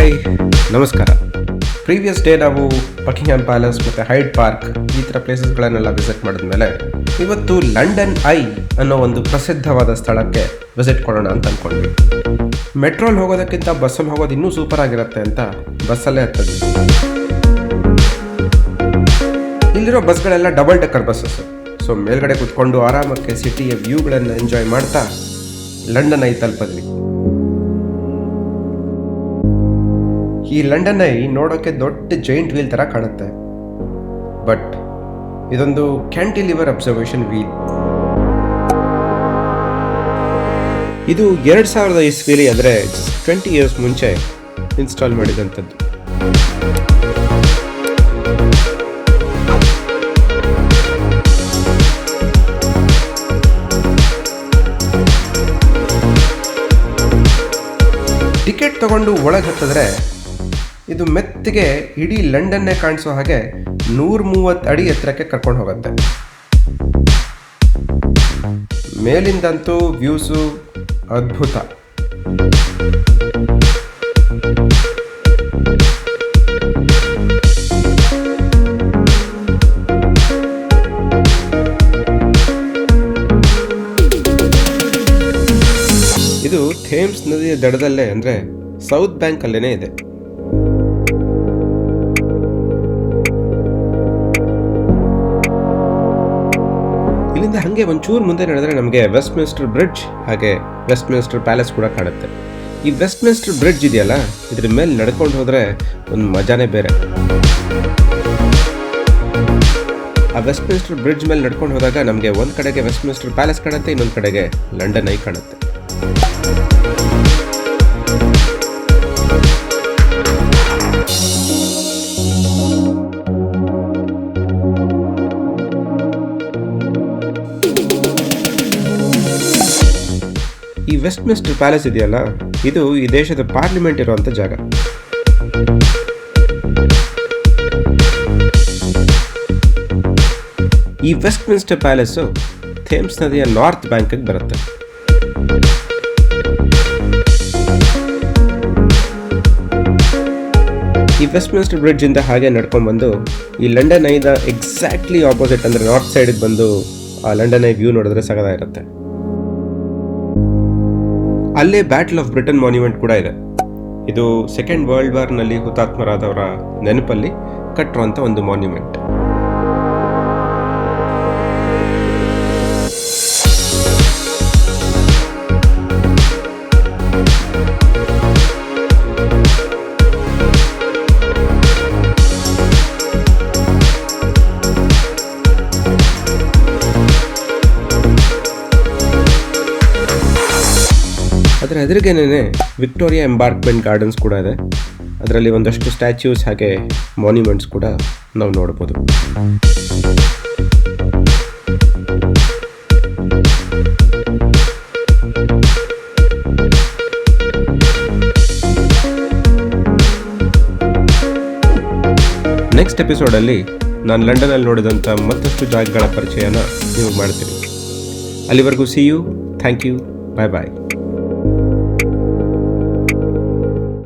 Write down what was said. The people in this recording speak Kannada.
ಹಾಯ್, ನಮಸ್ಕಾರ. ಪ್ರೀವಿಯಸ್ ಡೇ ನಾವು ಬಕಿಂಗ್ಹ್ಯಾಮ್ ಪ್ಯಾಲೇಸ್ ಮತ್ತು ಹೈಡ್ ಪಾರ್ಕ್ ಈ ಥರ ಪ್ಲೇಸಸ್ಗಳನ್ನೆಲ್ಲ ವಿಸಿಟ್ ಮಾಡಿದ್ಮೇಲೆ ಇವತ್ತು ಲಂಡನ್ ಐ ಅನ್ನೋ ಒಂದು ಪ್ರಸಿದ್ಧವಾದ ಸ್ಥಳಕ್ಕೆ ವಿಸಿಟ್ ಕೊಡೋಣ ಅಂತ ಅಂದ್ಕೊಂಡ್ವಿ. ಮೆಟ್ರೋಲ್ ಹೋಗೋದಕ್ಕಿಂತ ಬಸ್ಸಲ್ಲಿ ಹೋಗೋದು ಇನ್ನೂ ಸೂಪರ್ ಆಗಿರುತ್ತೆ ಅಂತ ಬಸ್ಸಲ್ಲೇ ಹತ್ತಿದ್ವಿ. ಇಲ್ಲಿರೋ ಬಸ್ಗಳೆಲ್ಲ ಡಬಲ್ ಡೆಕ್ಕರ್ ಬಸ್ಸಸ್. ಸೊ ಮೇಲ್ಗಡೆ ಕೂತ್ಕೊಂಡು ಆರಾಮಕ್ಕೆ ಸಿಟಿಯ ವ್ಯೂಗಳನ್ನು ಎಂಜಾಯ್ ಮಾಡ್ತಾ ಲಂಡನ್ ಐ ತಲುಪಿದ್ವಿ. ಈ ಲಂಡನ್ ಐ ನೋಡೋಕ್ಕೆ ದೊಡ್ಡ ಜೈಂಟ್ ವೀಲ್ ಥರ ಕಾಣುತ್ತೆ, ಬಟ್ ಇದೊಂದು ಕ್ಯಾಂಟಿಲಿವರ್ ಅಬ್ಸರ್ವೇಷನ್ ವೀಲ್. ಇದು 2000 ಇಸ್ವಿಲಿ ಅಂದರೆ 20 ಇಯರ್ಸ್ ಮುಂಚೆ ಇನ್ಸ್ಟಾಲ್ ಮಾಡಿದಂಥದ್ದು. ಟಿಕೆಟ್ ತಗೊಂಡು ಒಳಗೆ ಹತ್ತಿದ್ರೆ ಇದು ಮೆತ್ತಿಗೆ ಇಡೀ ಲಂಡನ್ನೇ ಕಾಣಿಸೋ ಹಾಗೆ 130 ಅಡಿ ಎತ್ತರಕ್ಕೆ ಕರ್ಕೊಂಡು ಹೋಗುತ್ತೆ. ಮೇಲಿಂದಂತೂ ವ್ಯೂಸು ಅದ್ಭುತ. ಇದು ಥೇಮ್ಸ್ ನದಿಯ ದಡದಲ್ಲೇ ಅಂದರೆ ಸೌತ್ ಬ್ಯಾಂಕ್ ಅಲ್ಲೇನೇ ಇದೆ. ಇಲ್ಲಿಂದ ಹಾಗೆ ಒಂಚೂರು ಮುಂದೆ ನಡೆದ್ರೆ ನಮಗೆ ವೆಸ್ಟ್ಮಿನ್ಸ್ಟರ್ ಬ್ರಿಡ್ಜ್ ಹಾಗೆ ವೆಸ್ಟ್ಮಿನ್ಸ್ಟರ್ ಪ್ಯಾಲೇಸ್ ಕೂಡ ಕಾಣುತ್ತೆ. ಈ ವೆಸ್ಟ್ಮಿನ್ಸ್ಟರ್ ಬ್ರಿಡ್ಜ್ ಇದೆಯಲ್ಲ, ಇದ್ರ ಮೇಲೆ ನಡ್ಕೊಂಡು ಹೋದರೆ ಒಂದು ಮಜಾನೇ ಬೇರೆ. ಆ ವೆಸ್ಟ್ಮಿನ್ಸ್ಟರ್ ಬ್ರಿಡ್ಜ್ ಮೇಲೆ ನಡ್ಕೊಂಡು ಹೋದಾಗ ನಮಗೆ ಒಂದು ಕಡೆಗೆ ವೆಸ್ಟ್ಮಿನ್ಸ್ಟರ್ ಪ್ಯಾಲೇಸ್ ಕಾಣುತ್ತೆ, ಇನ್ನೊಂದು ಕಡೆಗೆ ಲಂಡನ್ ಐ ಕಾಣುತ್ತೆ. ಈ ವೆಸ್ಟ್ಮಿನ್ಸ್ಟರ್ ಪ್ಯಾಲೇಸ್ ಇದೆಯಲ್ಲ, ಇದು ಈ ದೇಶದ ಪಾರ್ಲಿಮೆಂಟ್ ಇರುವಂಥ ಜಾಗ. ಈ ವೆಸ್ಟ್ಮಿನ್ಸ್ಟರ್ ಪ್ಯಾಲೇಸು ಥೇಮ್ಸ್ ನದಿಯ ನಾರ್ತ್ ಬ್ಯಾಂಕಿಗೆ ಬರುತ್ತೆ. ಈ ವೆಸ್ಟ್ಮಿನ್ಸ್ಟರ್ ಬ್ರಿಡ್ಜ್ ಇಂದ ಹಾಗೆ ನಡ್ಕೊಂಡ್ಬಂದು ಈ ಲಂಡನ್ ಐದ ಎಕ್ಸಾಕ್ಟ್ಲಿ ಆಪೋಸಿಟ್ ಅಂದರೆ ನಾರ್ತ್ ಸೈಡಿಗೆ ಬಂದು ಆ ಲಂಡನ್ ಐ ವ್ಯೂ ನೋಡಿದ್ರೆ ಸಗದಾಗಿರುತ್ತೆ. ಅಲ್ಲೇ ಬ್ಯಾಟಲ್ ಆಫ್ ಬ್ರಿಟನ್ ಮಾನ್ಯುಮೆಂಟ್ ಕೂಡ ಇದೆ. ಇದು ಸೆಕೆಂಡ್ ವರ್ಲ್ಡ್ ವಾರ್ನಲ್ಲಿ ಹುತಾತ್ಮರಾದವರ ನೆನಪಲ್ಲಿ ಕಟ್ಟಿರುವಂಥ ಒಂದು ಮಾನ್ಯುಮೆಂಟ್. ಅದರ ಎದುರಿಗೇನೆ ವಿಕ್ಟೋರಿಯಾ ಎಂಬಾರ್ಕ್ಮೆಂಟ್ ಗಾರ್ಡನ್ಸ್ ಕೂಡ ಇದೆ. ಅದರಲ್ಲಿ ಒಂದಷ್ಟು ಸ್ಟ್ಯಾಚ್ಯೂಸ್ ಹಾಗೆ ಮಾನ್ಯುಮೆಂಟ್ಸ್ ಕೂಡ ನಾವು ನೋಡ್ಬೋದು. ನೆಕ್ಸ್ಟ್ ಎಪಿಸೋಡಲ್ಲಿ ನಾನು ಲಂಡನಲ್ಲಿ ನೋಡಿದಂಥ ಮತ್ತಷ್ಟು ಜಾಗಗಳ ಪರಿಚಯನ ನಿಮಗೆ ಮಾಡ್ತೀನಿ. ಅಲ್ಲಿವರೆಗೂ see you, thank you, bye bye.